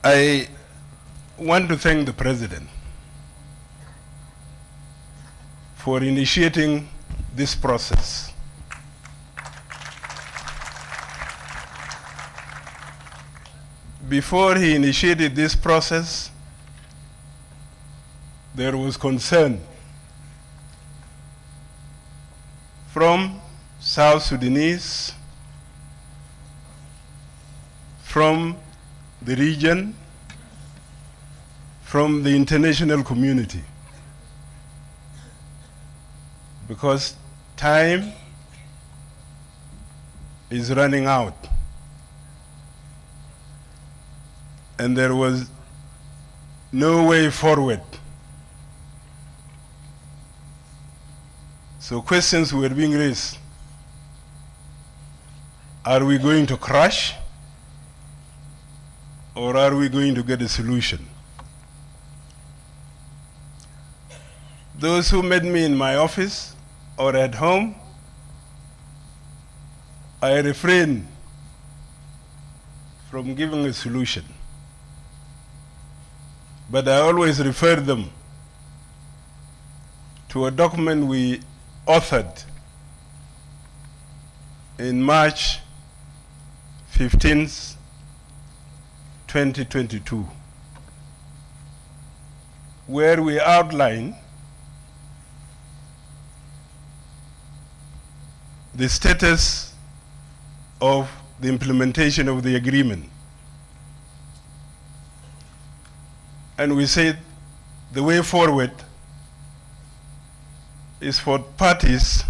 I want to thank the President for initiating this process. Before he initiated this process, there was concern from South Sudanese, from the region, from the international community, because time is running out. And there was no way forward. So questions were being raised. Are we going to crash? Or are we going to get a solution? Those who met me in my office or at home, I refrain from giving a solution. But I always refer them to a document we authored in March 15th, 2022, where we outline the status of the implementation of the agreement. And we said the way forward is for parties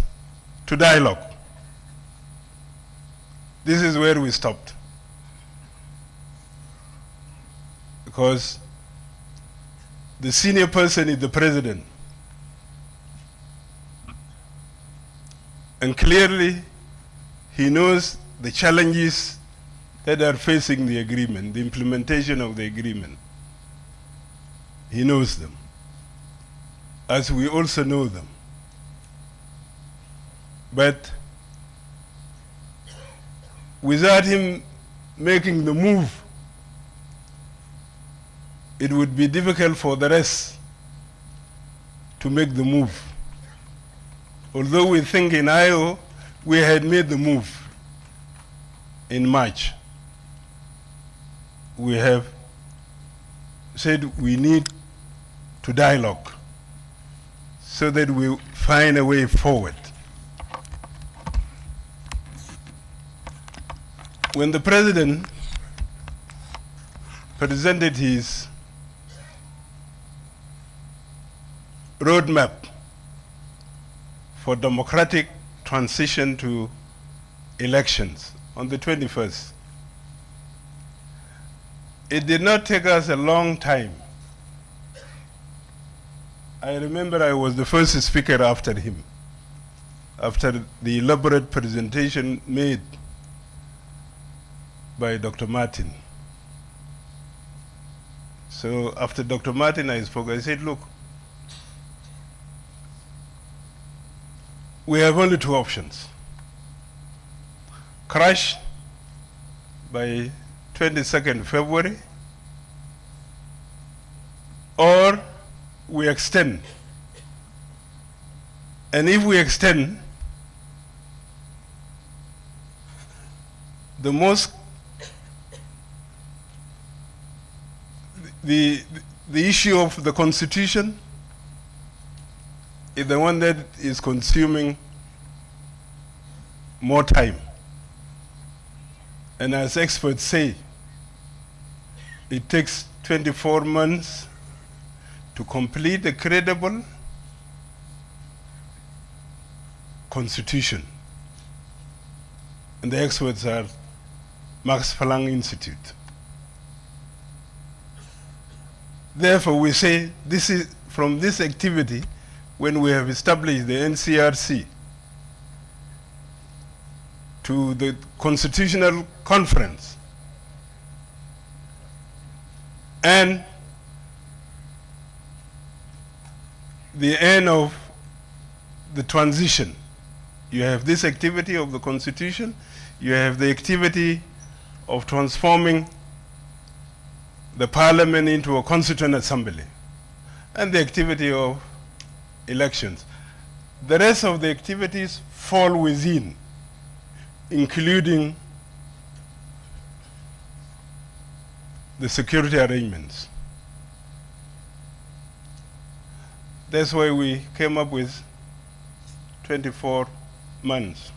to dialogue. This is where we stopped. Because the senior person is the President. And clearly, he knows the challenges that are facing the agreement, the implementation of the agreement. He knows them, as we also know them. But without him making the move, it would be difficult for the rest to make the move. Although we think in IO, we had made the move in March. We have said we need to dialogue so that we find a way forward. When the President presented his roadmap for democratic transition to elections on the 21st, it did not take us a long time. I remember I was the first speaker after him, after the elaborate presentation made by Dr. Martin. So after Dr. Martin I spoke, I said, look, we have only two options. Crash by 22nd February, or we extend. And if we extend, the issue of the Constitution is the one that is consuming more time. And as experts say, it takes 24 months to complete a credible constitution. And the experts are Max Planck Institute. Therefore, we say this is from this activity, when we have established the NCRC, to the Constitutional Conference, and the end of the transition. You have this activity of the Constitution, you have the activity of transforming the parliament into a constituent assembly, and the activity of elections. The rest of the activities fall within, including the security arrangements. That's why we came up with 24 months.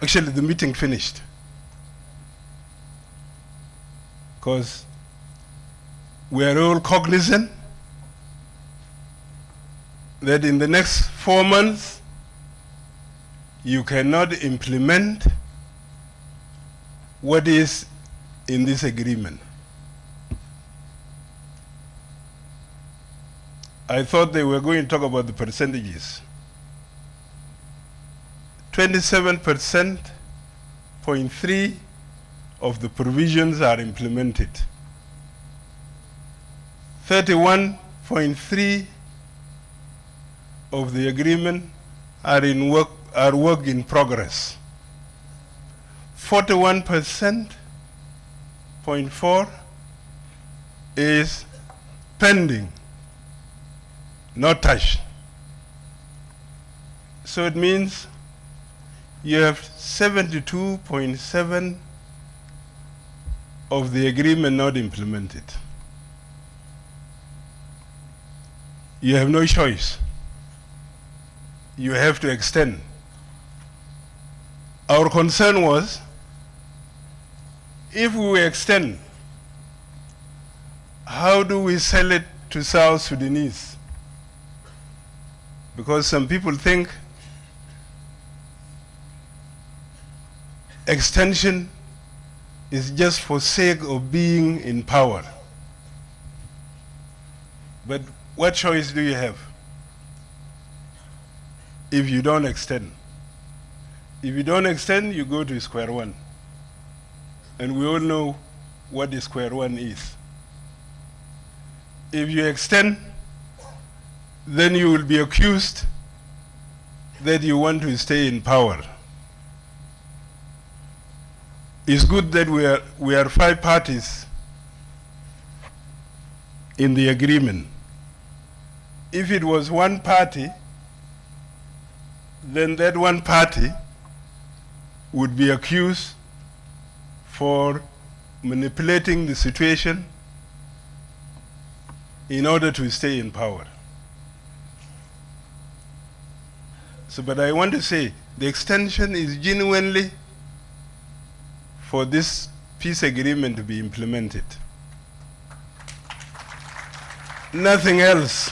Actually, the meeting finished because we are all cognizant that in the next 4 months, you cannot implement what is in this agreement. I thought they were going to talk about the percentages. 27.3% of the provisions are implemented. 31.3% of the agreement are work in progress. 41.4% is pending, not touched. So it means you have 72.7% of the agreement not implemented. You have no choice. You have to extend. Our concern was, if we extend, how do we sell it to South Sudanese? Because some people think extension is just for sake of being in power. But what choice do you have if you don't extend? If you don't extend, you go to square one. And we all know what the square one is. If you extend, then you will be accused that you want to stay in power. It's good that we are 5 parties in the agreement. If it was one party, then that one party would be accused for manipulating the situation in order to stay in power. So, but I want to say, the extension is genuinely for this peace agreement to be implemented. Nothing else.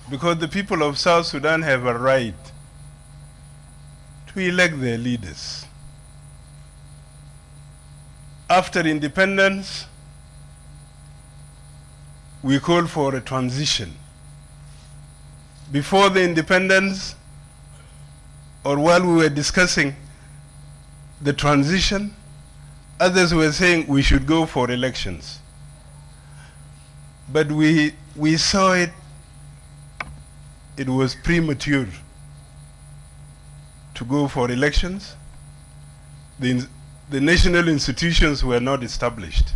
Because the people of South Sudan have a right to elect their leaders. After independence, we called for a transition. Before the independence, or while we were discussing the transition, others were saying we should go for elections. But we saw it was premature to go for elections. The national institutions were not established.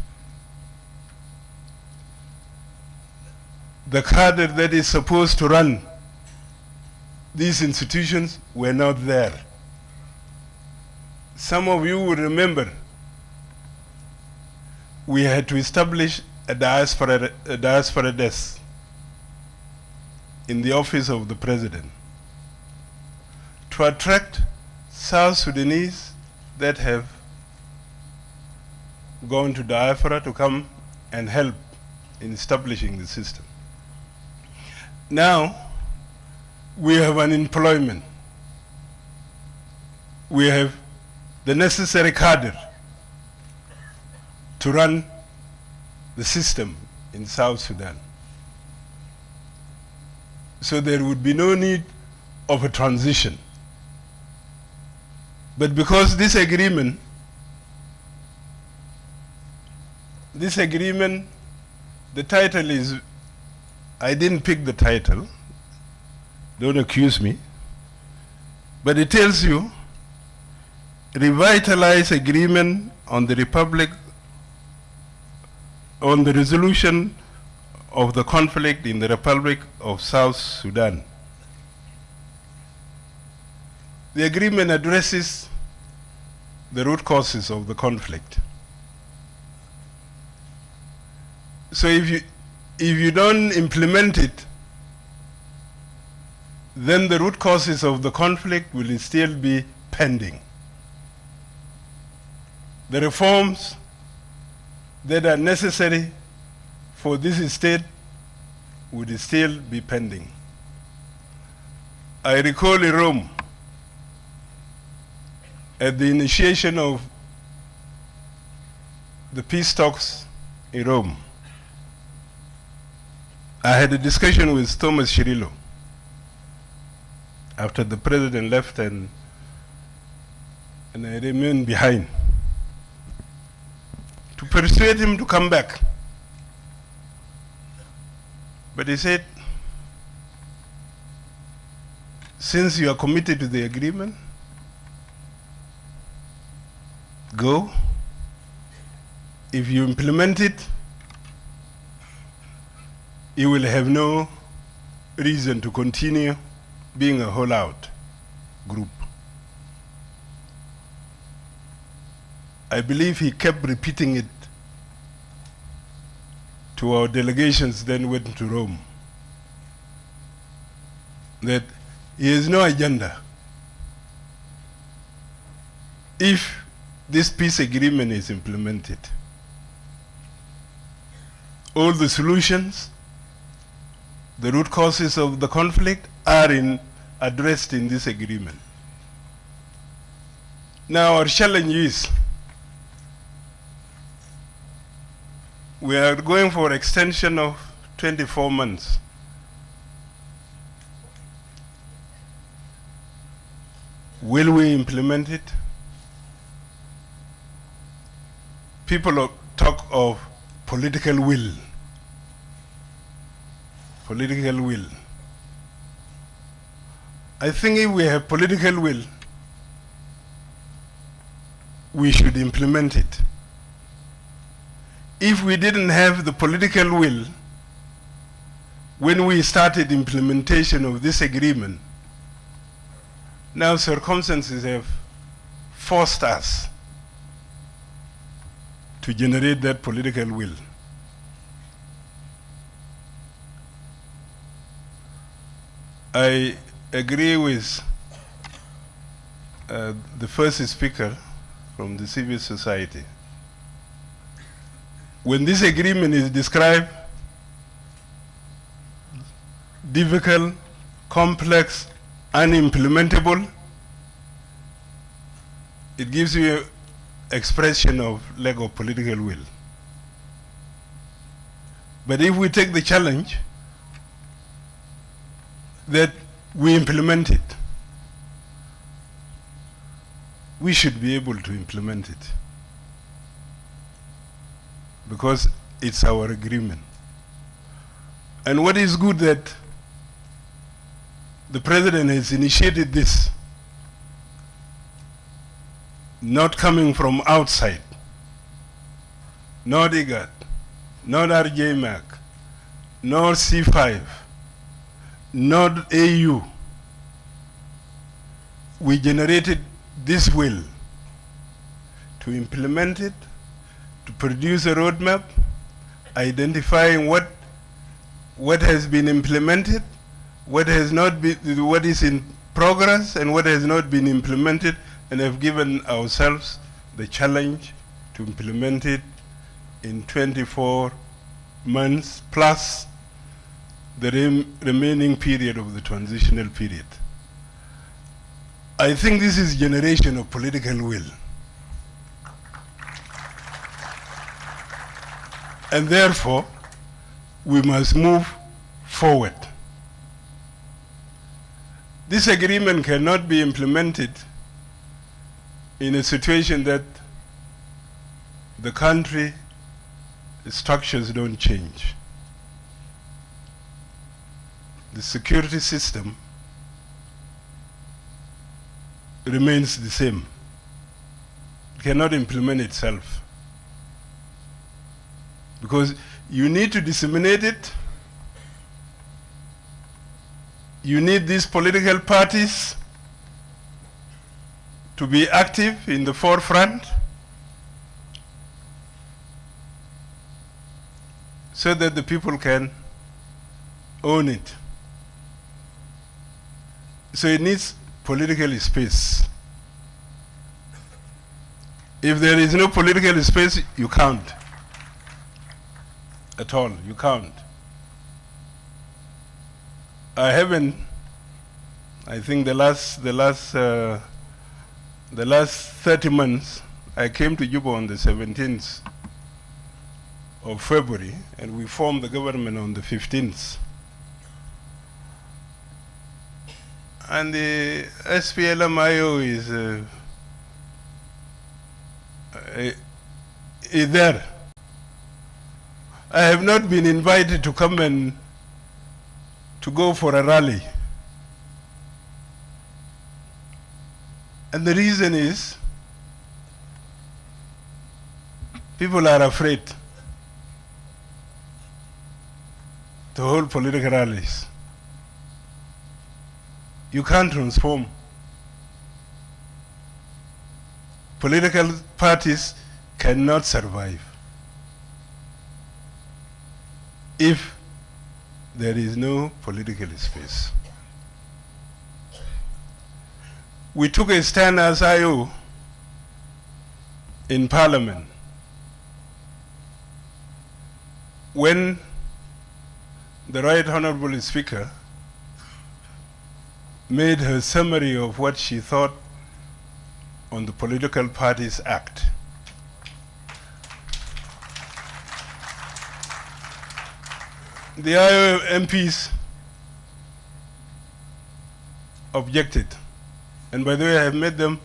The cadre that is supposed to run these institutions were not there. Some of you will remember we had to establish a diaspora desk in the office of the president to attract South Sudanese that have gone to diaspora to come and help in establishing the system. Now, we have unemployment. We have the necessary cadre to run the system in South Sudan. So there would be no need of a transition. But because this agreement, the title is, I didn't pick the title, don't accuse me, but it tells you, revitalize agreement on the Republic on the resolution of the conflict in the Republic of South Sudan. The agreement addresses the root causes of the conflict. So if you don't implement it, then the root causes of the conflict will still be pending. The reforms that are necessary for this state would still be pending. I recall in Rome, at the initiation of the peace talks in Rome, I had a discussion with Thomas Cirillo after the president left, and I remained behind to persuade him to come back. But he said, since you are committed to the agreement, go. If you implement it, you will have no reason to continue being a holdout group. I believe he kept repeating it to our delegations then went to Rome, that he has no agenda. If this peace agreement is implemented, all the solutions, the root causes of the conflict are addressed in this agreement. Now our challenge is, we are going for extension of 24 months. Will we implement it? People talk of political will. Political will. I think if we have political will, we should implement it. If we didn't have the political will when we started implementation of this agreement, now circumstances have forced us to generate that political will. I agree with the first speaker from the civil society. When this agreement is described, difficult, complex, unimplementable, it gives you an expression of lack of political will. But if we take the challenge that we implement it, we should be able to implement it, because it's our agreement. And what is good that the president has initiated this, not coming from outside, not IGAD, not RJMAC, nor C5, not AU. We generated this will to implement it, to produce a roadmap, identifying what has been implemented, what has not been, what is in progress, and what has not been implemented, and have given ourselves the challenge to implement it in 24 months plus the remaining period of the transitional period. I think this is generation of political will. And therefore, we must move forward. This agreement cannot be implemented in a situation that the country structures don't change. The security system remains the same. It cannot implement itself. Because you need to disseminate it. You need these political parties to be active in the forefront so that the people can own it. So it needs political space. If there is no political space, you can't. At all, you can't. I think the last 30 months, I came to Juba on the 17th of February, and we formed the government on the 15th. And the SPLM-IO is there. I have not been invited to come and to go for a rally. And the reason is, people are afraid to hold political rallies. You can't transform. Political parties cannot survive if there is no political space. We took a stand as IO in Parliament when the Right Honorable Speaker made her summary of what she thought on the Political Parties Act. The IO MPs objected. And by the way, I have met them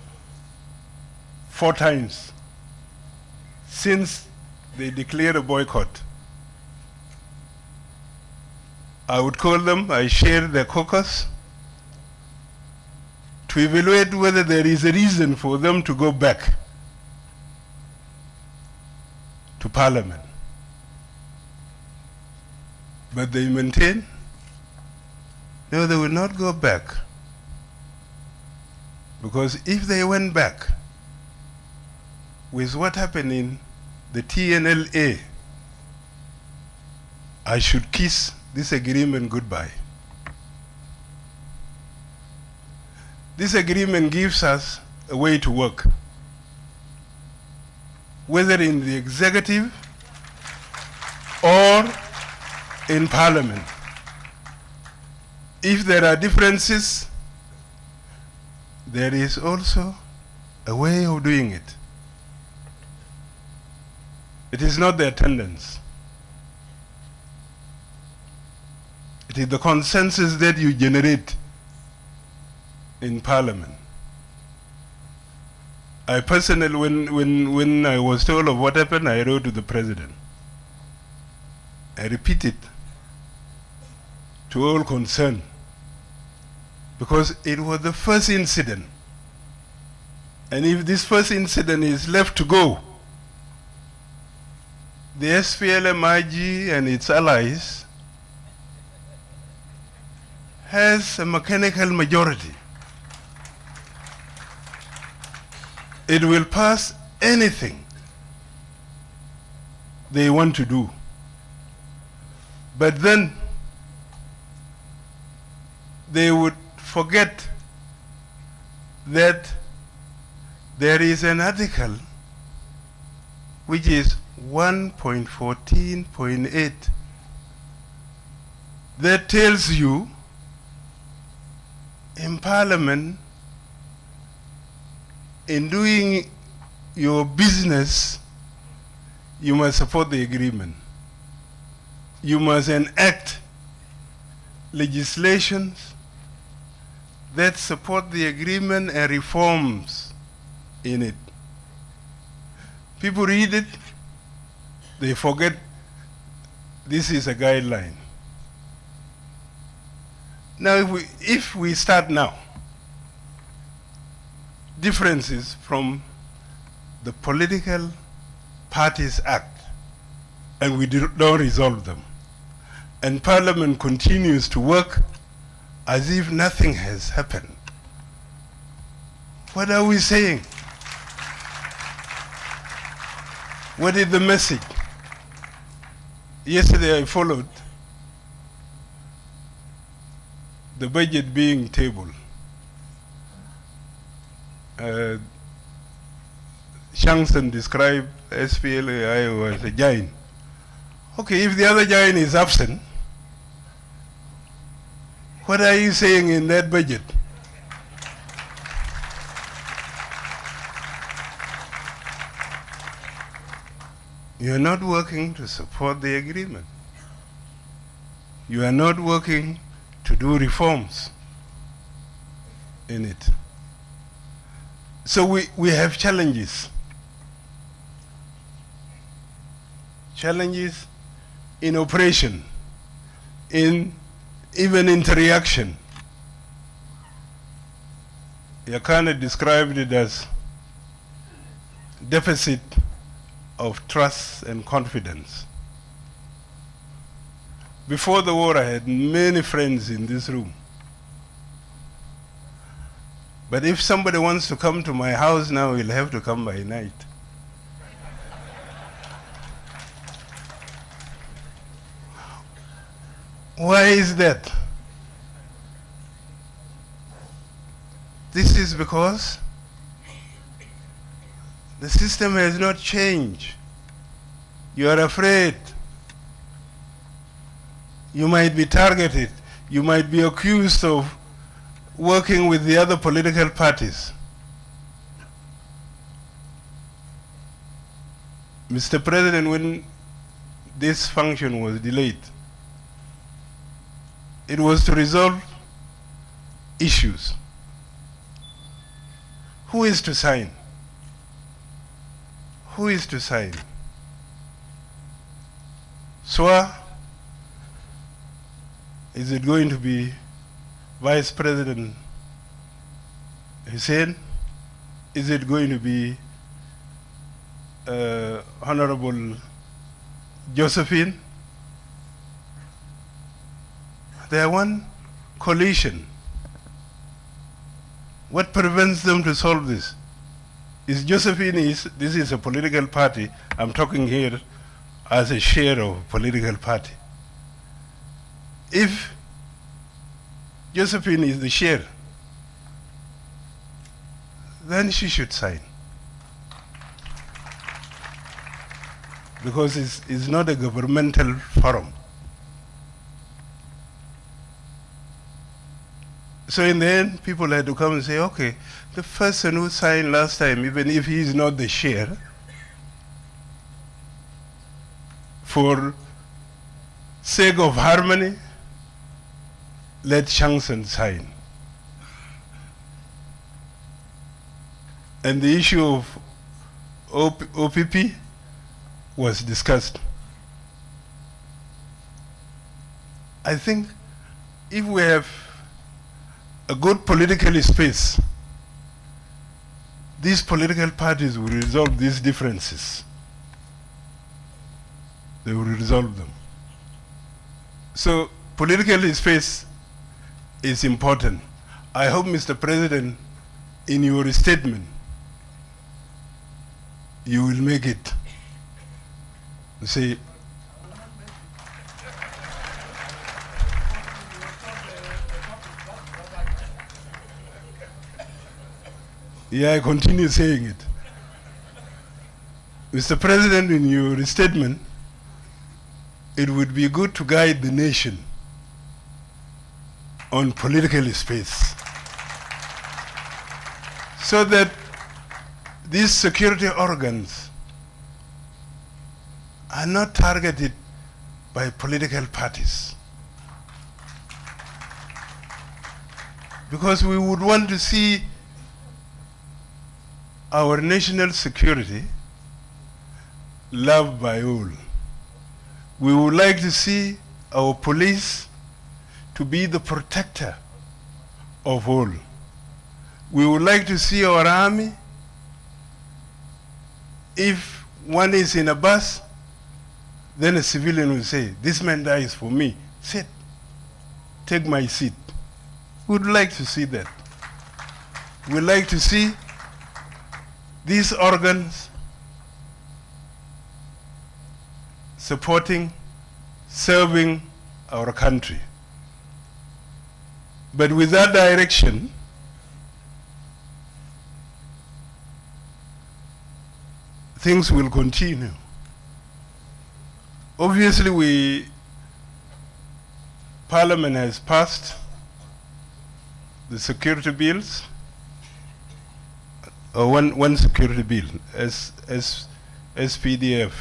4 times since they declared a boycott. I would call them, I share their caucus to evaluate whether there is a reason for them to go back to Parliament. But they maintain, no, they will not go back. Because if they went back with what happened in the TNLA, I should kiss this agreement goodbye. This agreement gives us a way to work, whether in the executive or in Parliament. If there are differences, there is also a way of doing it. It is not the attendance. It is the consensus that you generate in Parliament. I personally, when I was told of what happened, I wrote to the President. I repeated to all concerned, because it was the first incident. And if this first incident is left to go, the SPLM-IG and its allies has a mechanical majority. It will pass anything they want to do. But then they would forget that there is an article which is 1.14.8 that tells you in Parliament, in doing your business, you must support the agreement. You must enact legislations that support the agreement and reforms in it. People read it, they forget this is a guideline. Now, if we start now, differences from the Political Parties Act and we don't resolve them. And Parliament continues to work as if nothing has happened. What are we saying? What is the message? Yesterday I followed the budget being tabled. Shankson described SPLAIO as a giant. Okay, if the other giant is absent, what are you saying in that budget? You are not working to support the agreement. You are not working to do reforms in it. So we have challenges. Challenges in operation, in even interaction. Yakana described it as deficit of trust and confidence. Before the war, I had many friends in this room. But if somebody wants to come to my house now, he'll have to come by night. Why is that? This is because the system has not changed. You are afraid. You might be targeted. You might be accused of working with the other political parties. Mr. President, when this function was delayed, it was to resolve issues. Who is to sign? Who is to sign? SWA? Is it going to be Vice President Hussein? Is it going to be Honorable Josephine? They are one coalition. What prevents them to solve this? Is Josephine, this is a political party. I'm talking here as a share of a political party. If Josephine is the chair, then she should sign. Because it's not a governmental forum. So in the end, people had to come and say, okay, the person who signed last time, even if he is not the chair, for sake of harmony, let Shankson sign. And the issue of OPP was discussed. I think if we have a good political space, these political parties will resolve these differences. They will resolve them. So political space is important. I hope, Mr. President, in your statement, you will make it. Say, yeah, I continue saying it. Mr. President, in your statement, it would be good to guide the nation on political space so that these security organs are not targeted by political parties. Because we would want to see our national security loved by all. We would like to see our police to be the protector of all. We would like to see our army, if one is in a bus, then a civilian will say, this man dies for me. Sit, take my seat. We'd like to see that. We'd like to see these organs supporting, serving our country. But with that direction, things will continue. Obviously, Parliament has passed the security bills, or one security bill, SPDF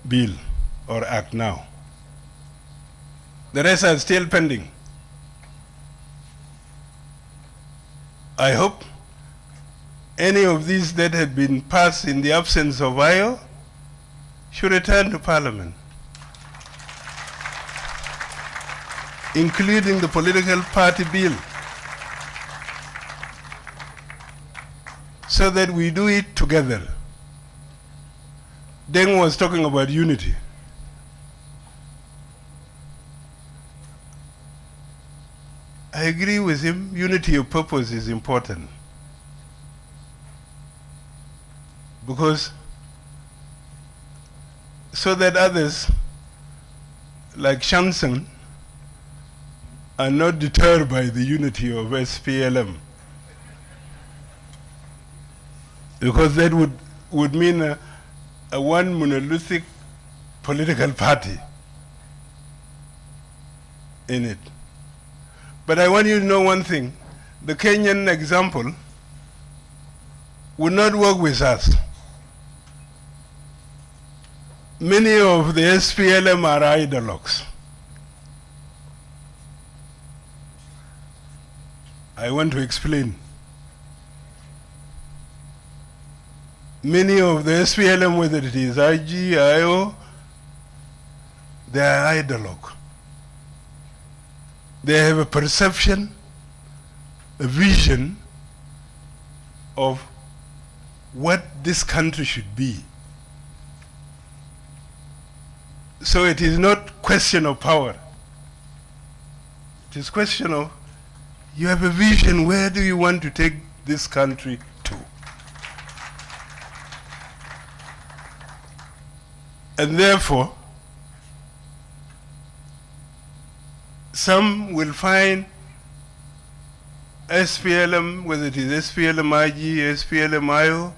bill or act now. The rest are still pending. I hope any of these that had been passed in the absence of IO should return to Parliament, including the political party bill, so that we do it together. Deng was talking about unity. I agree with him, unity of purpose is important. Because so that others, like Shansen, are not deterred by the unity of SPLM. Because that would mean a one monolithic political party in it. But I want you to know one thing. The Kenyan example would not work with us. Many of the SPLM are ideologues. I want to explain. Many of the SPLM, whether it is IG, IO, they are ideologue. They have a perception, a vision of what this country should be. So it is not question of power. It is question of, you have a vision, where do you want to take this country to? And therefore, some will find SPLM, whether it is SPLM IG, SPLM IO,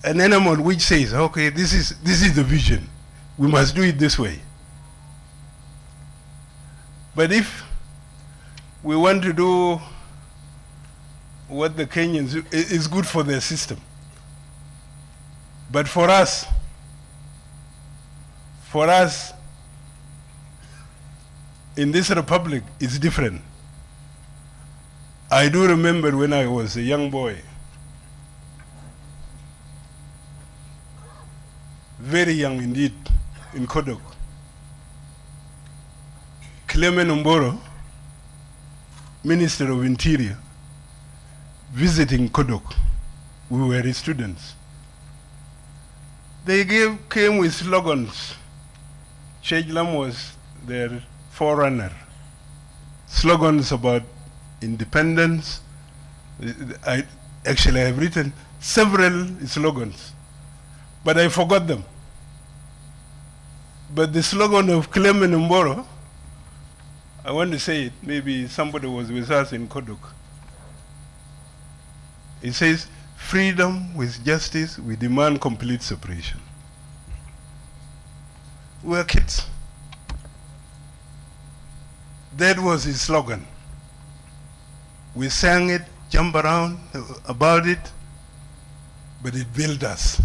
an animal which says, okay, this is the vision. We must do it this way. But if we want to do what the Kenyans do, is good for their system. But for us, in this republic, it's different. I do remember when I was a young boy, very young indeed, in Kodok. Clement Omboro, Minister of Interior, visiting Kodok. We were his students. They came with slogans. Sheikh Lam was their forerunner. Slogans about independence. I have written several slogans, but I forgot them. But the slogan of Clement Omboro, I want to say it, maybe somebody was with us in Kodok. It says, freedom with justice, we demand complete separation. We were kids. That was his slogan. We sang it, jumped around about it, but it built us.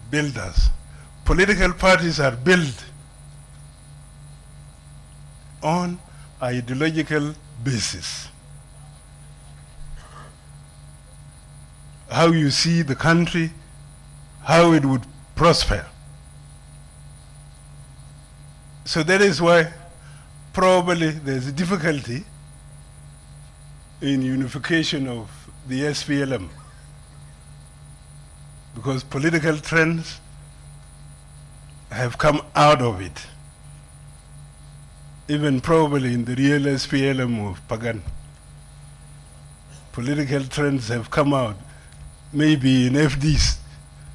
Built us. Political parties are built on ideological basis. How you see the country, how it would prosper. So that is why probably there's a difficulty in unification of the SPLM, because political trends have come out of it, even probably in the real SPLM of Pagan. Political trends have come out, maybe in FDs.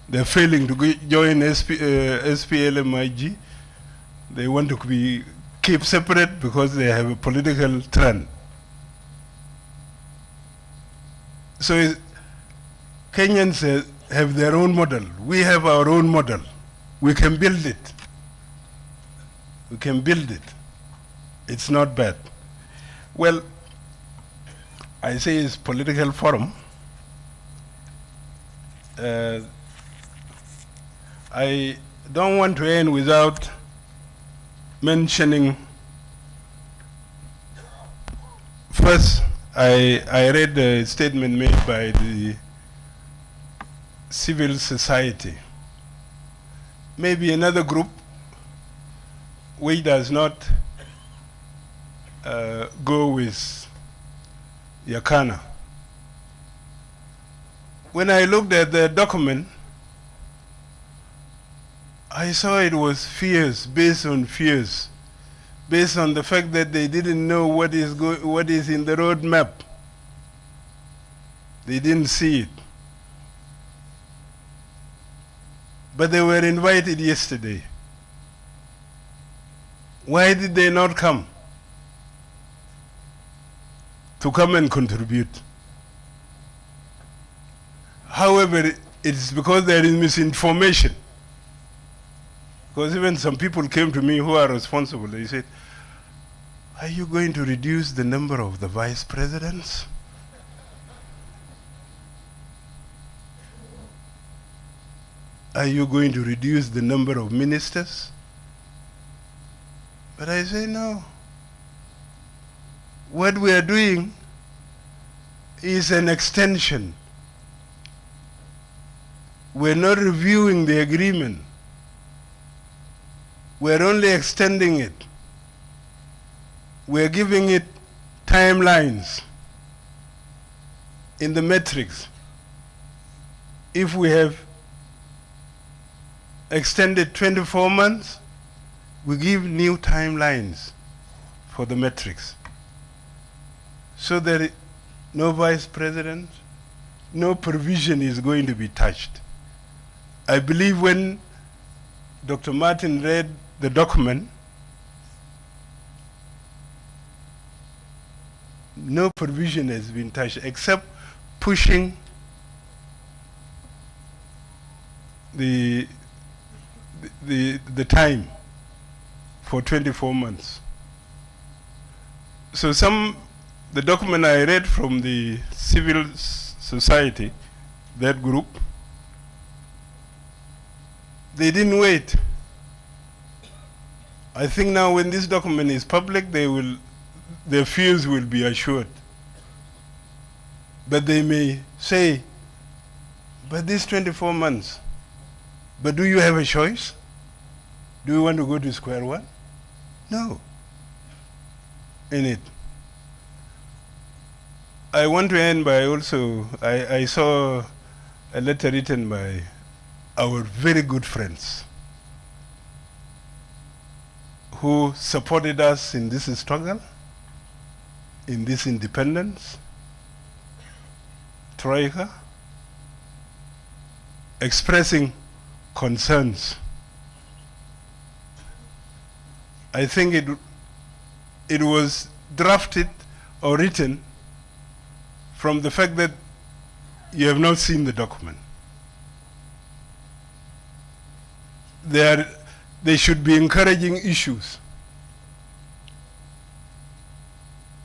They're failing to join SPLM-IG. They want to be kept separate because they have a political trend. So Kenyans have their own model. We have our own model. We can build it. We can build it. It's not bad. Well, I say it's political forum. I don't want to end without mentioning, first, I read a statement made by the civil society. Maybe another group which does not go with Yakana. When I looked at the document, I saw it was fears, based on fears, based on the fact that they didn't know what is in the roadmap. They didn't see it. But they were invited yesterday. Why did they not come? To come and contribute. However, it's because there is misinformation. Because even some people came to me who are responsible. They said, are you going to reduce the number of the vice presidents? Are you going to reduce the number of ministers? But I say no. What we are doing is an extension. We're not reviewing the agreement. We're only extending it. We're giving it timelines in the metrics. If we have extended 24 months, we give new timelines for the metrics. So that no vice president, no provision is going to be touched. I believe when Dr. Martin read the document, no provision has been touched except pushing the time for 24 months. So the document I read from the civil society, that group, they didn't wait. I think now when this document is public, their fears will be assured. But they may say, but this 24 months, but do you have a choice? Do you want to go to square one? No. In it. I want to end by also, I saw a letter written by our very good friends who supported us in this struggle, in this independence, Troika, expressing concerns. I think it was drafted or written from the fact that you have not seen the document. They should be encouraging issues.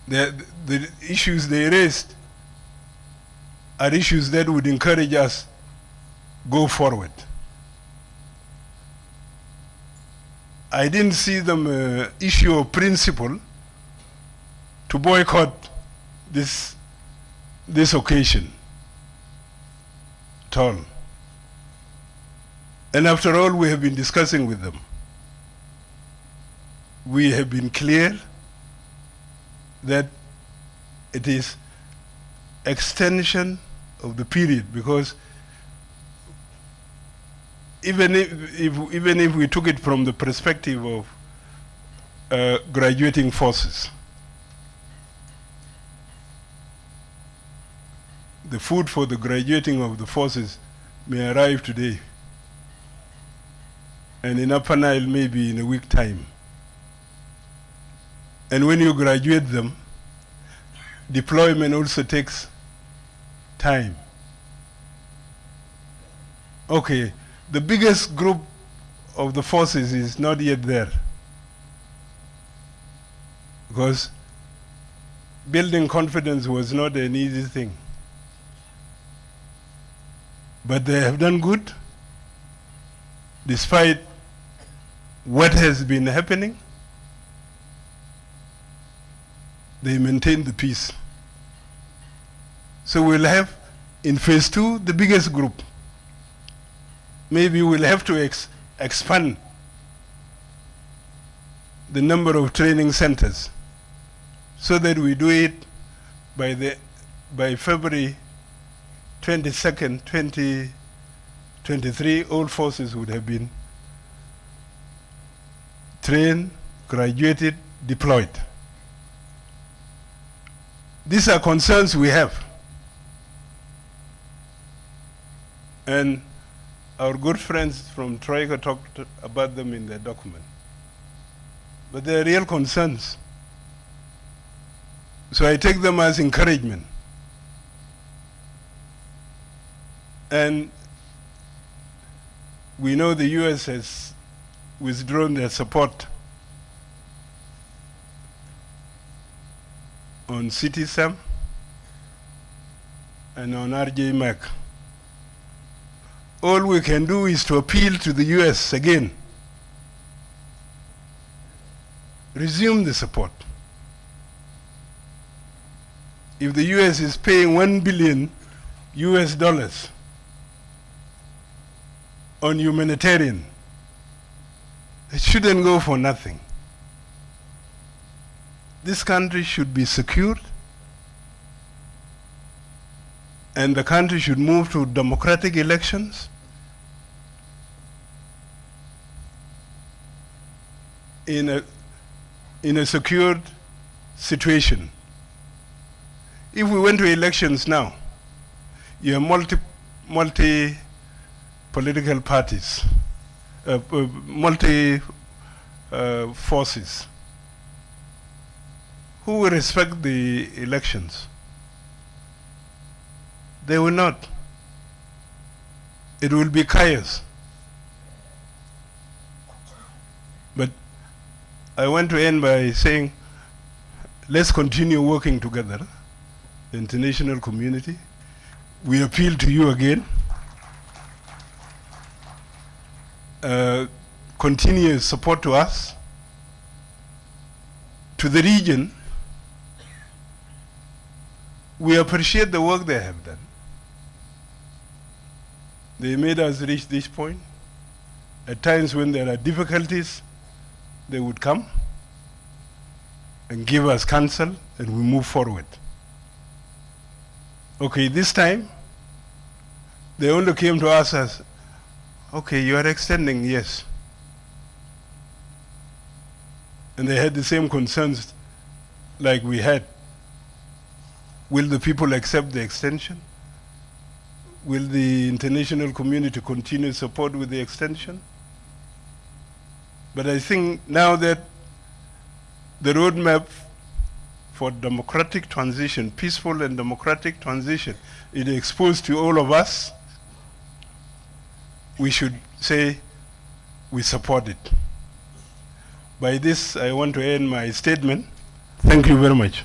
The issues they raised are issues that would encourage us go forward. I didn't see them issue a principle to boycott this occasion at all. And after all, we have been discussing with them. We have been clear that it is extension of the period, because even if we took it from the perspective of graduating forces, the food for the graduating of the forces may arrive today, and in Upper Nile maybe in a week's time. And when you graduate them, deployment also takes time. Okay, the biggest group of the forces is not yet there, because building confidence was not an easy thing. But they have done good, despite what has been happening. They maintain the peace. So we'll have, in phase 2, the biggest group. Maybe we'll have to expand the number of training centers so that we do it by February 22nd, 2023, all forces would have been trained, graduated, deployed. These are concerns we have. And our good friends from Troika talked about them in their document. But they're real concerns. So I take them as encouragement. And we know the US has withdrawn their support on CTSAM and on RJMAC. All we can do is to appeal to the US again. Resume the support. If the US is paying $1 billion on humanitarian, it shouldn't go for nothing. This country should be secured, and the country should move to democratic elections in a secured situation. If we went to elections now, you have multi political parties, multi forces. Who will respect the elections? They will not. It will be chaos. But I want to end by saying, let's continue working together, the international community. We appeal to you again. Continue support to us, to the region. We appreciate the work they have done. They made us reach this point. At times when there are difficulties, they would come and give us counsel, and we move forward. Okay, this time, they only came to us as, okay, you are extending, yes. And they had the same concerns like we had. Will the people accept the extension? Will the international community continue support with the extension? But I think now that the roadmap for democratic transition, peaceful and democratic transition, is exposed to all of us, we should say we support it. By this, I want to end my statement. Thank you very much.